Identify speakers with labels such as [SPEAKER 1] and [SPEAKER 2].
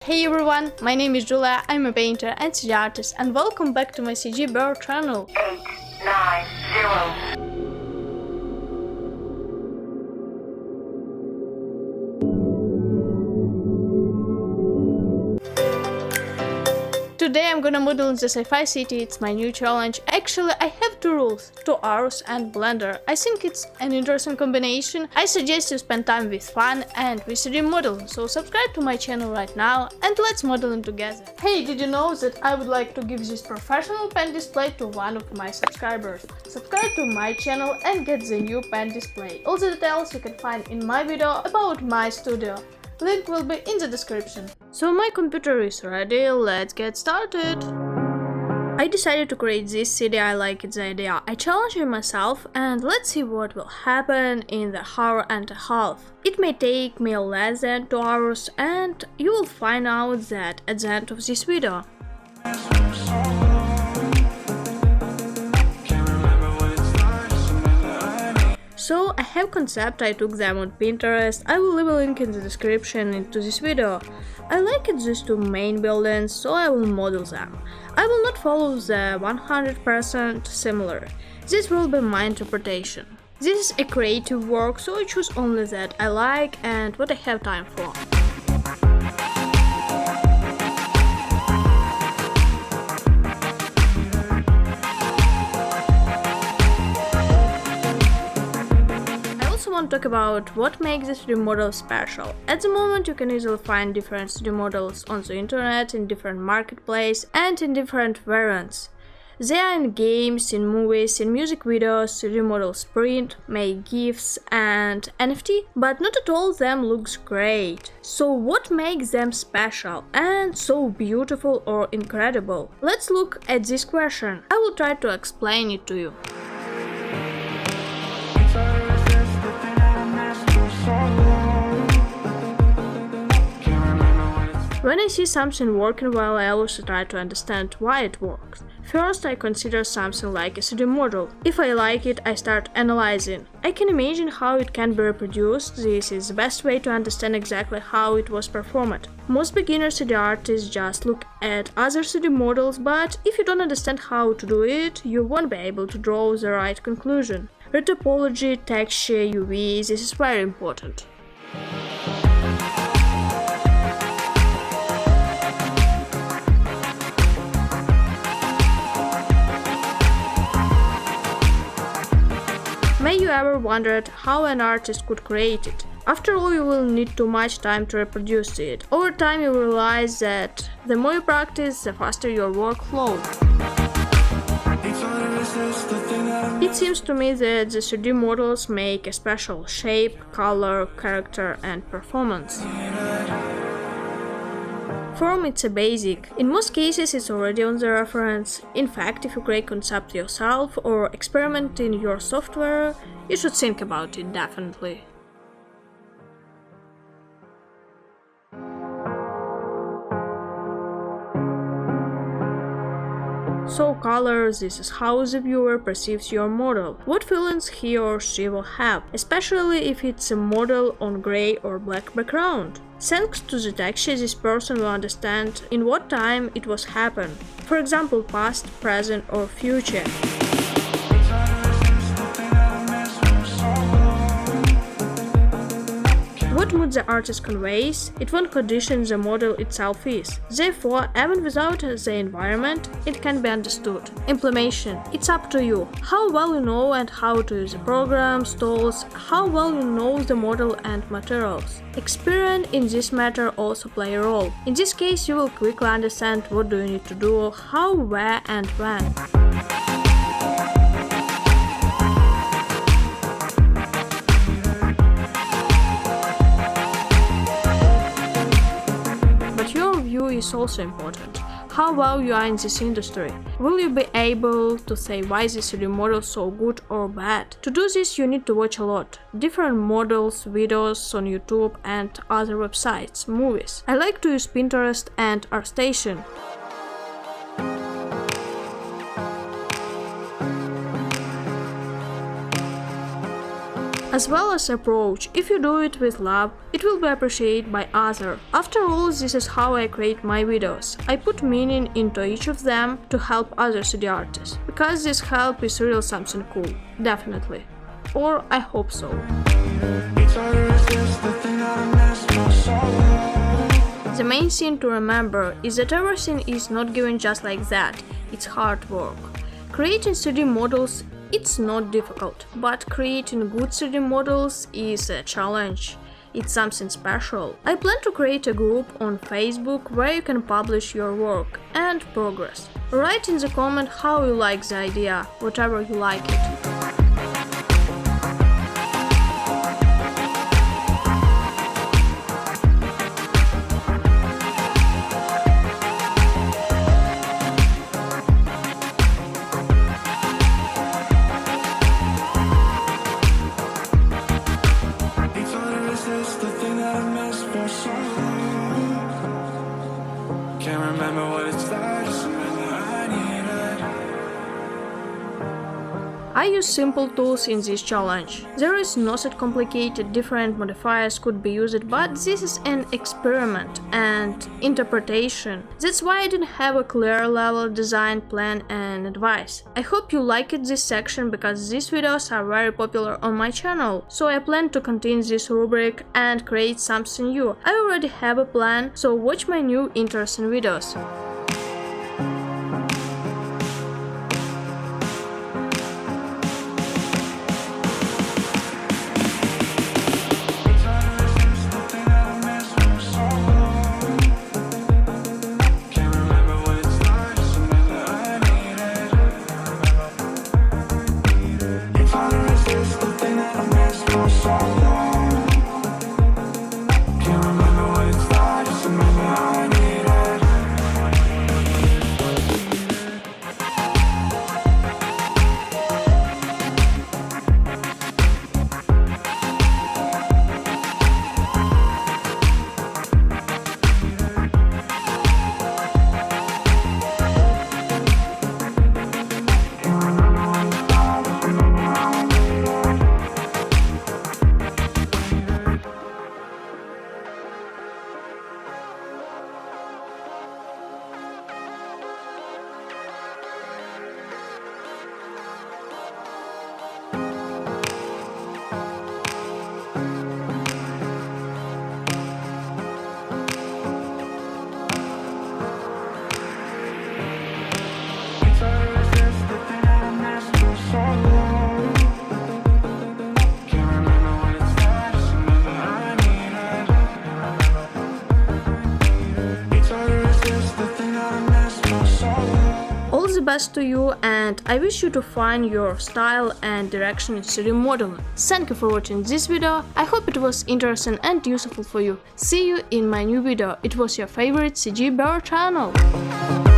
[SPEAKER 1] Hey everyone, my name is Julia, I'm a painter and 3D artist, and welcome back to my CGbird channel.
[SPEAKER 2] 890.
[SPEAKER 1] Today I'm gonna model in the sci-fi city. It's my new challenge. Actually, I have two rules, 2 hours and Blender. I think it's an interesting combination. I suggest you spend time with fun and with 3D modeling, so subscribe to my channel right now and let's modeling together. Hey, did you know that I would like to give this professional pen display to one of my subscribers? Subscribe to my channel and get the new pen display. All the details you can find in my video about my studio. Link will be in the description. So my computer is ready, let's get started. I decided to create this city. I liked the idea. I challenged myself and let's see what will happen in the hour and a half. It may take me less than 2 hours and you will find out that at the end of this video. So I have concept, I took them on Pinterest. I will leave a link in the description into this video. I liked these two main buildings, so I will model them. I will not follow the 100% similar. This will be my interpretation. This is a creative work, so I choose only that I like and what I have time for. I want to talk about what makes this 3D model special. At the moment you can easily find different 3D models on the internet, in different marketplaces and in different variants. They are in games, in movies, in music videos, 3D models print, make GIFs and NFT, but not at all of them looks great. So what makes them special and so beautiful or incredible? Let's look at this question. I will try to explain it to you. When I see something working well, I also try to understand why it works. First, I consider something like a 3D model. If I like it, I start analyzing. I can imagine how it can be reproduced. This is the best way to understand exactly how it was performed. Most beginner 3D artists just look at other 3D models, but if you don't understand how to do it, you won't be able to draw the right conclusion. Retopology, texture, UV, this is very important. May you ever wondered how an artist could create it? After all, you will need too much time to reproduce it. Over time you will realize that the more you practice, the faster your work flows. It seems to me that the 3D models make a special shape, color, character and performance. Form it's a basic. In most cases it's already on the reference. In fact, if you create concept yourself or experiment in your software, you should think about it definitely. So colors, this is how the viewer perceives your model, what feelings he or she will have, especially if it's a model on grey or black background. Thanks to the texture, this person will understand in what time it was happened, for example past, present or future. What mood the artist conveys, it won't condition the model itself is. Therefore, even without the environment, it can be understood. Implementation, it's up to you. How well you know and how to use the programs, tools, how well you know the model and materials. Experience in this matter also play a role. In this case, you will quickly understand what do you need to do, how, where and when. Is also important. How well you are in this industry? Will you be able to say why this 3D model is so good or bad? To do this you need to watch a lot. Different models, videos on YouTube and other websites, movies. I like to use Pinterest and ArtStation. as well as approach. If you do it with love, it will be appreciated by others. After all, this is how I create my videos. I put meaning into each of them to help other 3D artists, because this help is really something cool, definitely. Or I hope so. The main thing to remember is that everything is not given just like that, it's hard work. Creating 3D models, it's not difficult, but creating good 3D models is a challenge. It's something special. I plan to create a group on Facebook where you can publish your work and progress. Write in the comment how you like the idea, whatever you like it.
[SPEAKER 2] Can't remember what it's like, just remember I need it.
[SPEAKER 1] I use simple tools in this challenge. There is nothing complicated, different modifiers could be used, but this is an experiment and interpretation. That's why I didn't have a clear level design plan and advice. I hope you liked this section because these videos are very popular on my channel, so I plan to continue this rubric and create something new. I already have a plan, so watch my new interesting videos. All the best to you, and I wish you to find your style and direction in 3D modeling. Thank you for watching this video. I hope it was interesting and useful for you. See you in my new video. It was your favorite CGbird channel.